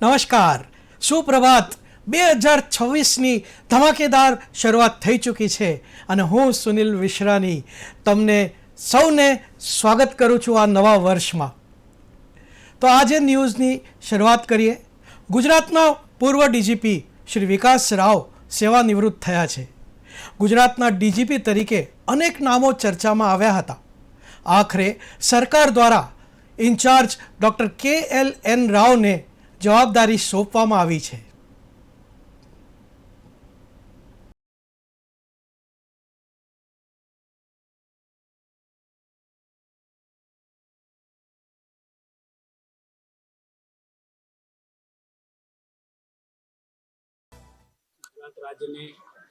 નમસ્કાર, સુપ્રભાત. 2026ની ધમાકેદાર શરૂઆત થઈ ચૂકી છે અને હું સુનિલ વિશ્રાની તમને સૌને સ્વાગત કરું છું આ નવા વર્ષમાં. તો આજે ન્યૂઝની શરૂઆત કરીએ. ગુજરાતના પૂર્વ ડીજીપી શ્રી વિકાસ રાવ સેવાનિવૃત્ત થયા છે. ગુજરાતના ડીજીપી તરીકે અનેક નામો ચર્ચામાં આવ્યા હતા. આખરે સરકાર દ્વારા ઇન્ચાર્જ ડૉક્ટર KLN રાવને જવાબદારી સોંપવામાં આવી છે. ગુજરાત રાજ્યને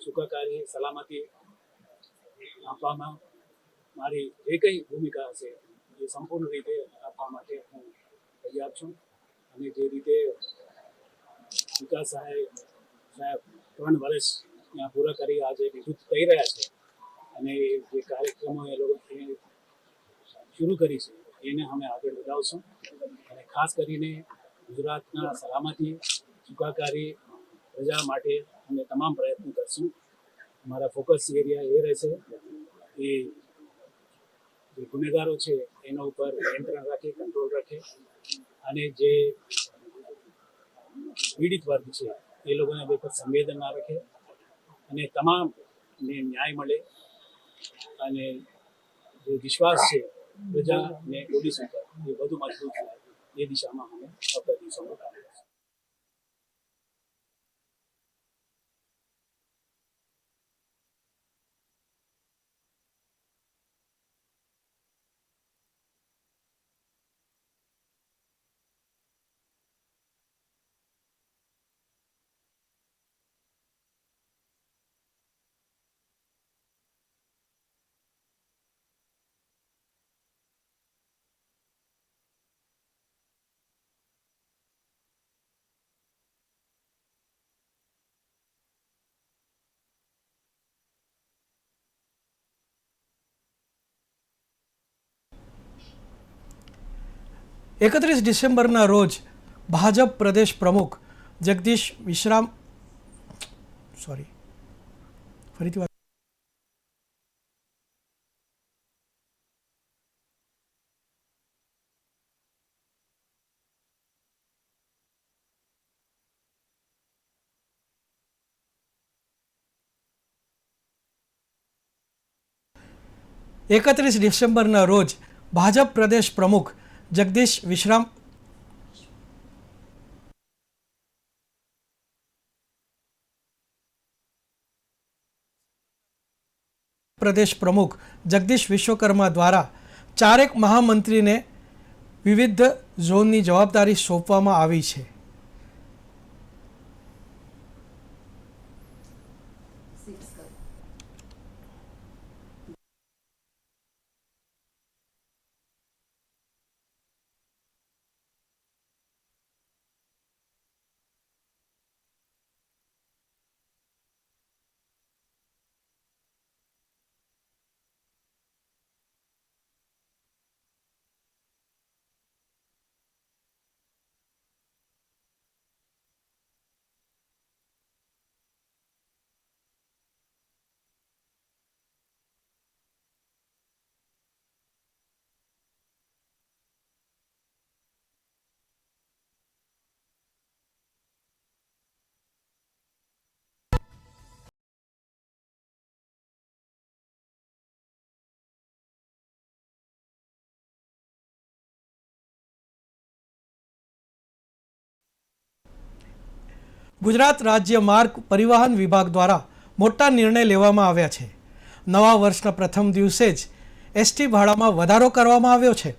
સુખાકારી સલામતી આપવામાં મારી જે કંઈ ભૂમિકા હશે એ સંપૂર્ણ રીતે આપવા માટે હું તૈયાર છું. અને જે રીતે વિકાસ સાહેબ 3 વર્ષ ત્યાં પૂરા કરી આજે નિવૃત્ત થઈ રહ્યા છે અને જે કાર્યક્રમો એ લોકો શરૂ કરી છે એને અમે આગળ વધાવશું. અને ખાસ કરીને ગુજરાતના સલામતી સુખાકારી પ્રજા માટે અમે તમામ પ્રયત્નો કરશું. અમારા ફોકસ એરિયા એ રહેશે કે જે ગુનેગારો છે એના ઉપર નિયંત્રણ રાખે, કંટ્રોલ રાખે અને જે પીડિત વર્ગ છે એ લોકોને પર સંવેદના રાખે અને તમામને ન્યાય મળે અને જે વિશ્વાસ છે પ્રજાને પોલીસ ઉપર એ વધુ મજબૂત થાય એ દિશામાં અમે આવતા દિવસોમાં કામ કરીશું. એકત્રીસ ડિસેમ્બરના રોજ ભાજપ પ્રદેશ પ્રમુખ જગદીશ વિશ્રામ ફરીથી 31 ડિસેમ્બરના રોજ ભાજપ પ્રદેશ પ્રમુખ જગદીશ વિશ્રામ પ્રદેશ પ્રમુખ જગદીશ વિશ્વકર્મા દ્વારા ચારેક મહામંત્રીને વિવિધ ઝોનની જવાબદારી સોંપવામાં આવી છે. ગુજરાત રાજ્ય માર્ગ પરિવહન વિભાગ દ્વારા મોટા નિર્ણય લેવામાં આવ્યા છે. નવા વર્ષના પ્રથમ દિવસે જ એસટી ભાડામાં વધારો કરવામાં આવ્યો છે.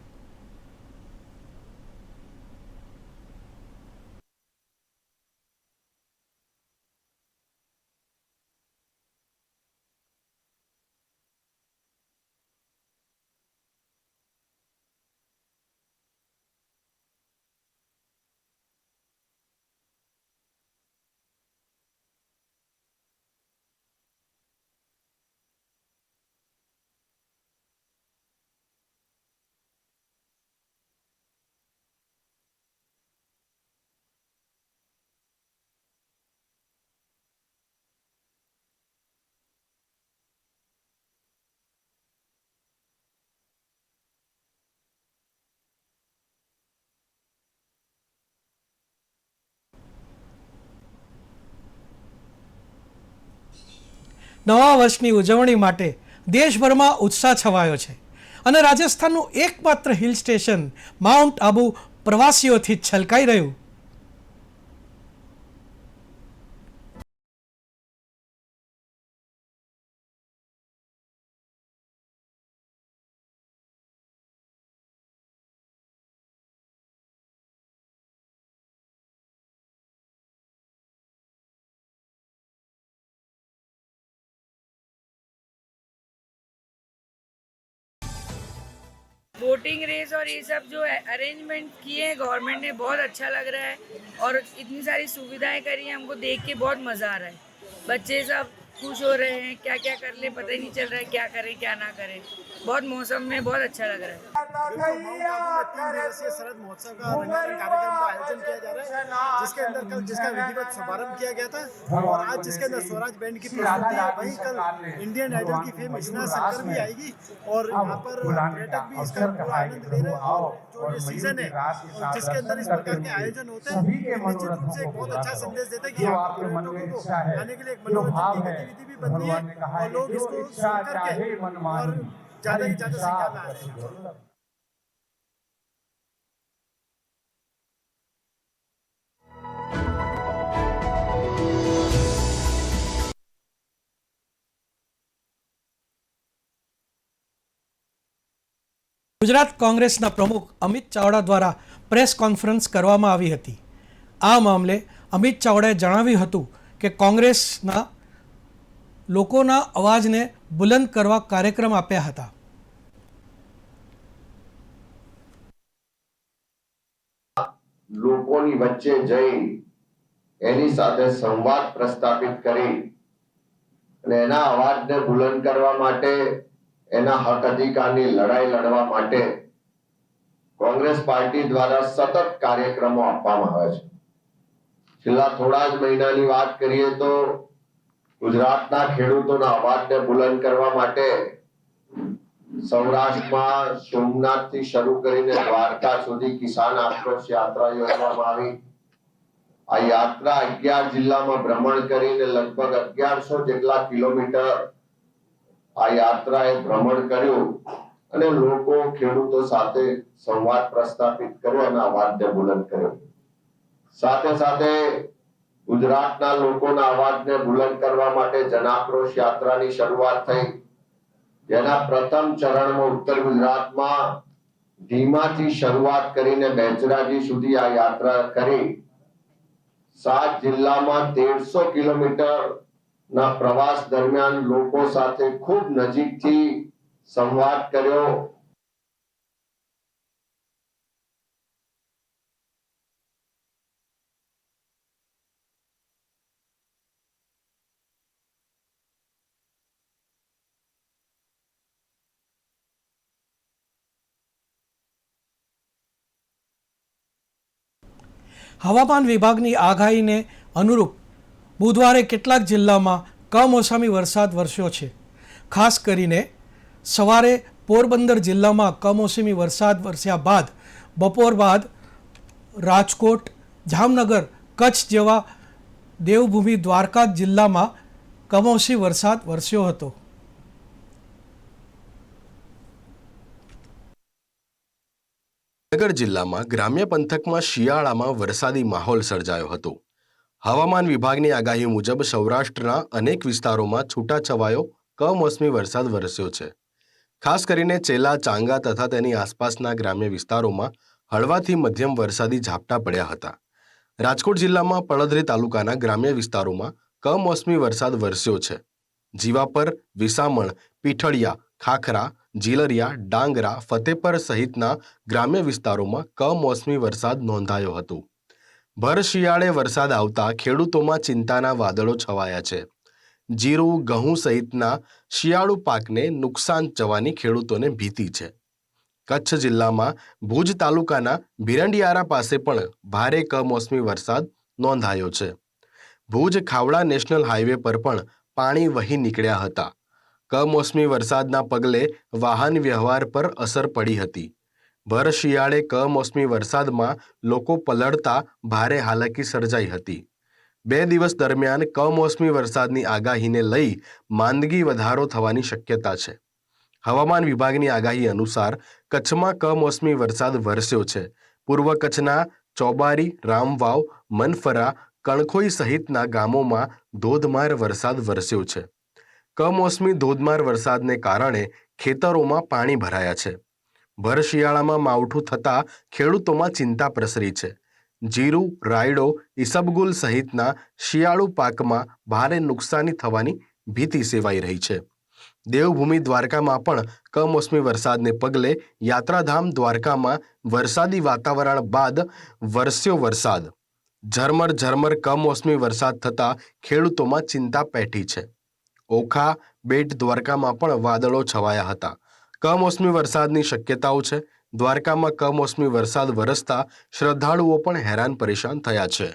નવા વર્ષની ઉજવણી માટે દેશભરમાં ઉત્સાહ છવાયો છે અને રાજસ્થાનનું એકમાત્ર હિલ સ્ટેશન માઉન્ટ આબુ પ્રવાસીઓથી છલકાઈ રહ્યું. बोटिंग रेस और ये सब जो अरेंजमेंट किए हैं गवर्नमेंट ने, बहुत अच्छा लग रहा है और इतनी सारी सुविधाएं करी हैं, हमको देख के बहुत मज़ा आ रहा है. बच्चे सब खुश हो रहे हैं, क्या क्या कर ले पता ही नहीं चल रहा है, क्या करें क्या ना करें. बहुत मौसम में बहुत अच्छा लग रहा है. बिल्कुल, माउंट आबू में 3 दिवसीय शरद महोत्सव का रंगारंग कार्यक्रम का आयोजन किया जा रहा है, जिसके अंदर कल जिसका विधिवत शुभारंभ किया गया था और आज जिसके अंदर स्वराज बैंड की प्रस्तुति है, वहीं कल इंडियन आइडल की फेम इशना शंकर भी आएगी और यहाँ पर पर्यटक भी इसका पूरा आनंद ले रहे हैं. और जो ये सीजन है और जिसके अंदर इस प्रकार के आयोजन होते हैं, ये निश्चित रूप से एक बहुत अच्छा संदेश देता है कि यहाँ पर पर्यटकों को आने के लिए एक मनोरंजन की गतिविधि भी बनती है और लोग इसको सुन करके और ज़्यादा से ज़्यादा संख्या में आ रहे हैं. ગુજરાત કોંગ્રેસના પ્રમુખ અમિત ચાવડા દ્વારા પ્રેસ કોન્ફરન્સ કરવામાં આવી હતી. આ મામલે અમિત ચાવડાએ જણાવ્યું હતું કે કોંગ્રેસના લોકોના અવાજને બુલંદ કરવા કાર્યક્રમ આપ્યા હતા. લોકોની વચ્ચે જઈ એની સાથે સંવાદ પ્રસ્થાપિત કરી અને એના અવાજને બુલંદ કરવા માટે, એના હક અધિકારની લડાઈ લડવા માટે કોંગ્રેસ પાર્ટી દ્વારા સતત કાર્યક્રમો આપવામાં આવે છે. છેલ્લા થોડા જ મહિનાની વાત કરીએ તો ગુજરાતના ખેડૂતોના અવાજને બુલંદ કરવા માટે સૌરાષ્ટ્રમાં સોમનાથથી શરૂ કરીને દ્વારકા સુધી કિસાન આક્રોશ યાત્રા યોજવામાં આવી. આ યાત્રા 11 જિલ્લામાં ભ્રમણ કરીને લગભગ 1100 જેટલા કિલોમીટર આ યાત્રાએ ભ્રમણ કર્યું અને લોકો ખેડૂતો સાથે સંવાદ પ્રસ્થાપિત કર્યો અને અવાજને બુલંદ કર્યો. સાથે સાથે ગુજરાતના લોકોના અવાજને બુલંદ કરવા માટે જનાક્રોશ યાત્રાની શરૂઆત થઈ, જેના પ્રથમ ચરણમાં ઉત્તર ગુજરાતમાં ધીમાથી શરૂઆત કરીને બેચરાજી સુધી આ યાત્રા કરી 7 જિલ્લામાં 1300 કિલોમીટર ના પ્રવાસ દરમિયાન લોકો સાથે ખૂબ નજીકથી સંવાદ કર્યો. હવામાન વિભાગની આગાહીને અનુરૂપ બુધવારે કેટલાક જિલ્લામાં કમોસમી વરસાદ વરસ્યો છે. ખાસ કરીને સવારે પોરબંદર જિલ્લામાં કમોસમી વરસાદ વરસ્યા બાદ બપોર બાદ રાજકોટ, જામનગર, કચ્છ જેવા દેવભૂમિ દ્વારકા જિલ્લામાં કમોસમી વરસાદ વરસ્યો હતો. જામનગર જિલ્લામાં ગ્રામ્ય પંથકમાં શિયાળામાં વરસાદી માહોલ સર્જાયો હતો. હવામાન વિભાગની આગાહી મુજબ સૌરાષ્ટ્રના અનેક વિસ્તારોમાં છૂટાછવાયો કમોસમી વરસાદ વરસ્યો છે. ખાસ કરીને ચેલા, ચાંગા તથા તેની આસપાસના ગ્રામ્ય વિસ્તારોમાં હળવાથી મધ્યમ વરસાદી ઝાપટા પડ્યા હતા. રાજકોટ જિલ્લામાં પડધરી તાલુકાના ગ્રામ્ય વિસ્તારોમાં કમોસમી વરસાદ વરસ્યો છે. જીવાપર, વિસામણ, પીઠળિયા, ખાખરા, જીલરિયા, ડાંગરા, ફતેપર સહિતના ગ્રામ્ય વિસ્તારોમાં કમોસમી વરસાદ નોંધાયો હતો. ભર શિયાળે વરસાદ આવતા ખેડૂતોમાં ચિંતાના વાદળો છવાયા છે. જીરું, ઘઉં સહિતના શિયાળુ પાકને નુકસાન જવાની ખેડૂતોને ભીતિ છે. કચ્છ જિલ્લામાં ભુજ તાલુકાના ભીરંડિયારા પાસે પણ ભારે કમોસમી વરસાદ નોંધાયો છે. ભુજ ખાવડા નેશનલ હાઈવે પર પણ પાણી વહી નીકળ્યા હતા. કમોસમી વરસાદના પગલે વાહન વ્યવહાર પર અસર પડી હતી. ભર શિયાળે કમોસમી વરસાદમાં લોકો પલળતા ભારે હાલાકી સર્જાઈ હતી. 2 દિવસ દરમિયાન કમોસમી વરસાદની આગાહીને લઈ માંદગી વધારો થવાની શક્યતા છે. હવામાન વિભાગની આગાહી અનુસાર કચ્છમાં કમોસમી વરસાદ વરસ્યો છે. પૂર્વ કચ્છના ચોબારી, રામવાવ, મનફરા, કણખોઈ સહિતના ગામોમાં ધોધમાર વરસાદ વરસ્યો છે. કમોસમી ધોધમાર વરસાદને કારણે ખેતરોમાં પાણી ભરાયા છે. ભર શિયાળામાં માવઠું થતાં ખેડૂતોમાં ચિંતા પ્રસરી છે. જીરું, રાયડો, ઈસબગુલ સહિતના શિયાળુ પાકમાં ભારે નુકસાની થવાની ભીતિ સેવાઈ રહી છે. દેવભૂમિ દ્વારકામાં પણ કમોસમી વરસાદને પગલે યાત્રાધામ દ્વારકામાં વરસાદી વાતાવરણ બાદ વરસ્યો વરસાદ. ઝરમર ઝરમર કમોસમી વરસાદ થતાં ખેડૂતોમાં ચિંતા પેઠી છે. ઓખા, બેટ દ્વારકામાં પણ વાદળો છવાયા હતા. કમોસમી વરસાદની શક્યતાઓ છે. દ્વારકામાં કમોસમી વરસાદ વરસતા શ્રદ્ધાળુઓ પણ હેરાન પરેશાન થયા છે.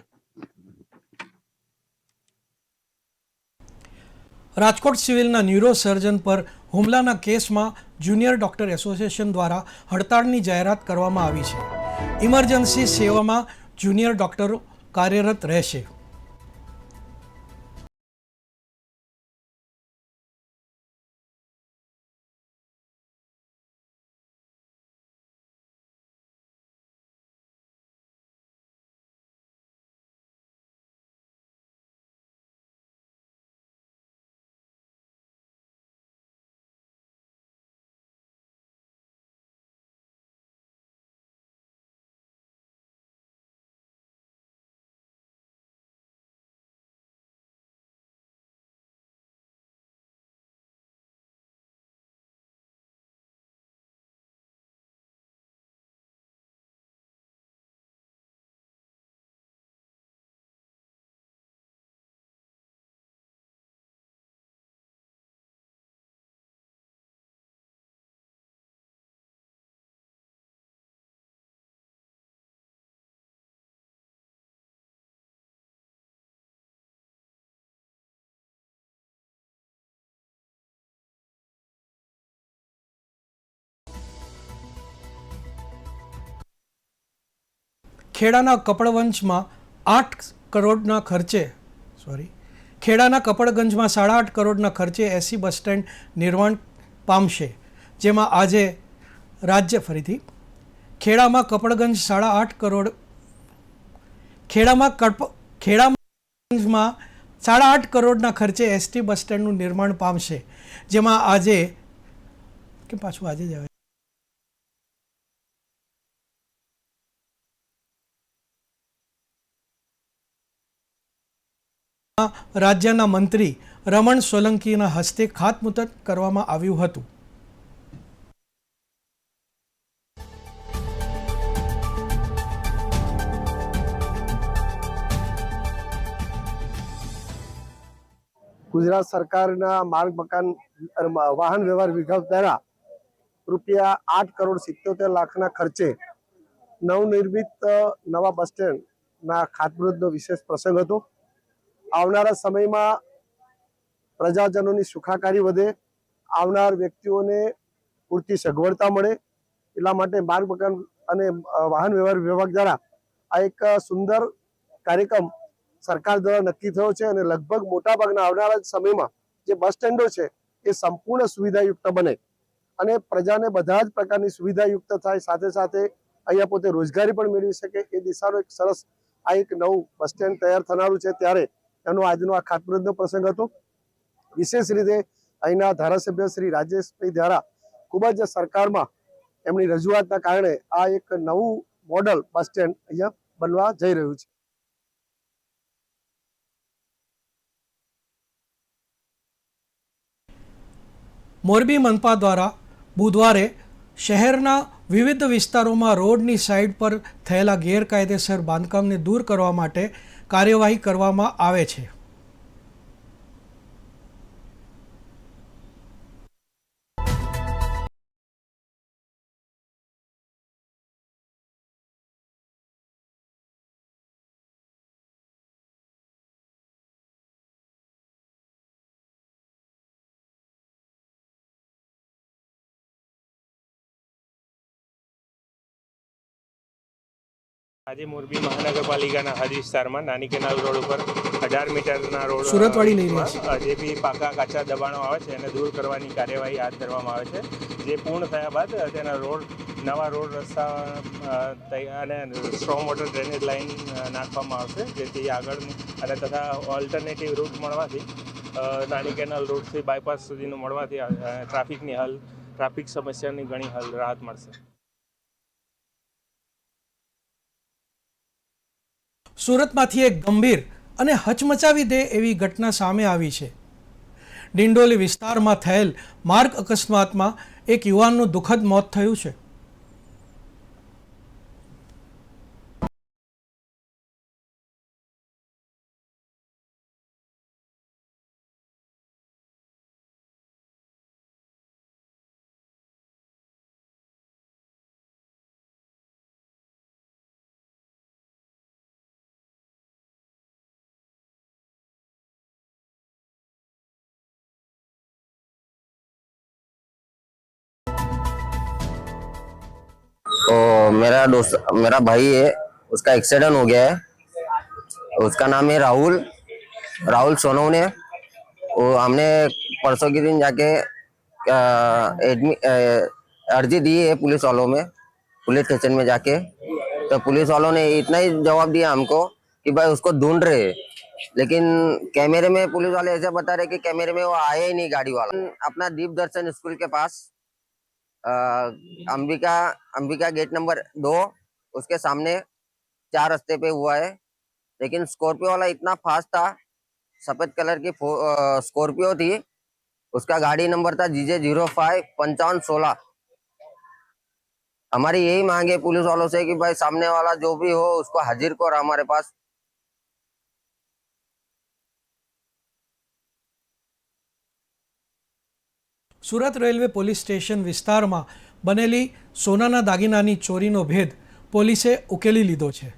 રાજકોટ સિવિલના ન્યુરો સર્જન પર હુમલાના કેસમાં જુનિયર ડોક્ટર એસોસિએશન દ્વારા હડતાળની જાહેરાત કરવામાં આવી છે. ઇમરજન્સી સેવામાં જુનિયર ડોક્ટરો કાર્યરત રહેશે. ખેડાના કપડવંજમાં 8 કરોડના ખર્ચે ખેડાના કપડગંજમાં 8.5 કરોડના ખર્ચે એસી બસ સ્ટેન્ડ નિર્માણ પામશે. જેમાં આજે ખેડામાં કપડગંજ 8.5 કરોડ ખેડામાં 8.5 કરોડના ખર્ચે એસટી બસ સ્ટેન્ડનું નિર્માણ પામશે. જેમાં આજે રાજ્યના મંત્રી રમણ સોલંકીના હસ્તે ખાતમુહૂર્ત કરવામાં આવ્યું હતું. ગુજરાત સરકારના માર્ગ મકાન વાહન વ્યવહાર વિભાગ દ્વારા રૂપિયા 8,77,00,000ના ખર્ચે નવનિર્મિત નવા બસ સ્ટેન્ડના ખાતમુહૂર્તનો વિશેષ પ્રસંગ હતો. આવનારા સમયમાં પ્રજાજનોની સુખાકારી વધે, આવનાર વ્યક્તિઓને પૂરતી સગવડતા મળે એટલા માટે માર્ગ મકાન અને વાહન વ્યવહાર વિભાગ દ્વારા આ એક સુંદર કાર્યક્રમ સરકાર દ્વારા નક્કી થયો છે અને લગભગ મોટાભાગના આવનારા સમયમાં જે બસ સ્ટેન્ડો છે એ સંપૂર્ણ સુવિધાયુક્ત બને અને પ્રજાને બધા જ પ્રકારની સુવિધાયુક્ત થાય, સાથે સાથે અહીંયા પોતે રોજગારી પણ મેળવી શકે એ દિશાનો એક સરસ આ એક નવું બસ સ્ટેન્ડ તૈયાર થનારું છે. ત્યારે એનો આજનો આ ખાતમુહૂર્તનો પ્રસંગ હતો. વિશેષ રીતે અહીંના ધારાસભ્ય શ્રી રાજેશભાઈ દ્વારા ખૂબ જ સરકારમાં એમની રજૂઆતના કારણે આ એક નવું મોડલ બસ સ્ટેન્ડ અહીંયા બનવા જઈ રહ્યું છે. મોરબી મનપા દ્વારા બુધવારે શહેરના વિવિધ વિસ્તારોમાં રોડની સાઇડ પર થયેલા ગેરકાયદેસર બાંધકામને દૂર કરવા માટે કાર્યવાહી કરવામાં આવે છે. આજે મોરબી મહાનગરપાલિકાના હદ વિસ્તારમાં નાની કેનાલ રોડ ઉપર 18 મીટરના રોડ સુરતવાળી લઈ રહ્યા જે બી પાકા કાચા દબાણો આવે છે એને દૂર કરવાની કાર્યવાહી હાથ ધરવામાં આવે છે. જે પૂર્ણ થયા બાદ તેના નવા રોડ રસ્તા અને સ્ટ્રોંગ વોટર ડ્રેનેજ લાઇન નાખવામાં આવશે, જેથી આગળની અને તથા ઓલ્ટરનેટિવ રૂટ મળવાથી નાની કેનાલ રોડથી બાયપાસ સુધીનું મળવાથી ટ્રાફિક સમસ્યાની ઘણી રાહત મળશે. સુરતમાંથી એક ગંભીર અને હચમચાવી દે એવી ઘટના સામે આવી છે. ડિંડોલી વિસ્તારમાં થયેલ માર્ગ અકસ્માતમાં એક યુવાનનું દુઃખદ મોત થયું છે. तो मेरा भाई है, उसका एक्सीडेंट हो गया है. उसका नाम है राहुल सोनवणे. वो हमने परसों के दिन जाके अर्जी दी है पुलिस स्टेशन में जाके. तो पुलिस वालों ने इतना ही जवाब दिया हमको कि भाई उसको ढूंढ रहे हैं, लेकिन कैमरे में पुलिस वाले ऐसे बता रहे कि कैमरे में वो आया ही नहीं गाड़ी वाला. अपना दीप दर्शन स्कूल के पास अंबिका गेट नंबर 2 उसके सामने 4 रास्ते पे हुआ है. लेकिन स्कॉर्पियो वाला इतना फास्ट था, सफेद कलर की स्कॉर्पियो थी, उसका गाड़ी नंबर था GJ 055516. हमारी यही मांग है पुलिस वालों से कि भाई सामने वाला जो भी हो उसको हाजिर करो हमारे पास. સુરત રેલવે પોલીસ સ્ટેશન વિસ્તારમાં બનેલી સોનાના દાગીનાની ચોરીનો ભેદ પોલીસે ઉકેલી લીધો છે.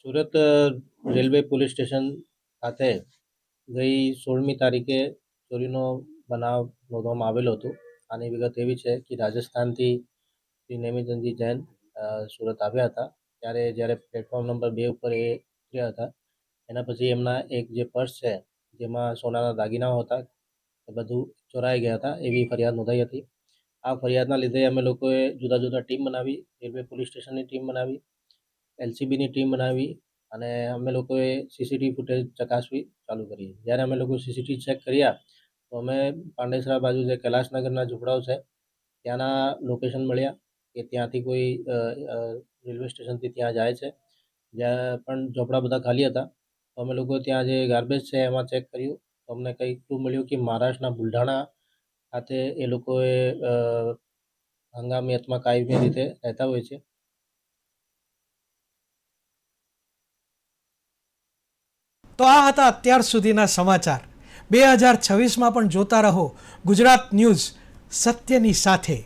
સુરત રેલવે પોલીસ સ્ટેશન ખાતે ગઈ 16મી તારીખે ચોરીનો બનાવ નોંધવામાં આવેલો હતો. આની વિગત એવી છે કે રાજસ્થાનથી શ્રી નેમિચંદજી જૈન સુરત આવ્યા હતા. જ્યારે પ્લેટફોર્મ નંબર 2 ઉપર એ ઉતર્યા હતા, એના પછી એમના એક જે પર્સ છે જેમાં સોનાના દાગીનાઓ હતા એ બધું ચોરાઈ ગયા હતા એવી ફરિયાદ નોંધાઈ હતી. આ ફરિયાદના લીધે અમે લોકોએ જુદા જુદા ટીમ બનાવી, રેલવે પોલીસ સ્ટેશનની ટીમ બનાવી, LCBની ટીમ બનાવી અને અમે લોકોએ CCTV ફૂટેજ ચકાસવી ચાલુ કરી. જ્યારે અમે લોકો CCTV ચેક કર્યા તો અમે પાંડેસરા બાજુ જે કૈલાસનગરના ઝૂંપડાઓ છે ત્યાંના લોકેશન મળ્યા કે ત્યાંથી કોઈ રેલવે સ્ટેશનથી ત્યાં જાય છે. જ્યાં પણ ઝૂંપડા બધા ખાલી હતા તો અમે લોકો ત્યાં જે ગાર્બેજ છે એમાં ચેક કર્યું તો અમને કંઈક ક્લુ મળ્યું કે મહારાષ્ટ્રના બુલઢાણા ખાતે એ લોકોએ હંગામી અથવા કાયમી રીતે રહેતા હોય છે. તો આ હતા અત્યાર સુધીના સમાચાર. 2026માં પણ જોતા રહો ગુજરાત ન્યૂઝ, સત્યની સાથે.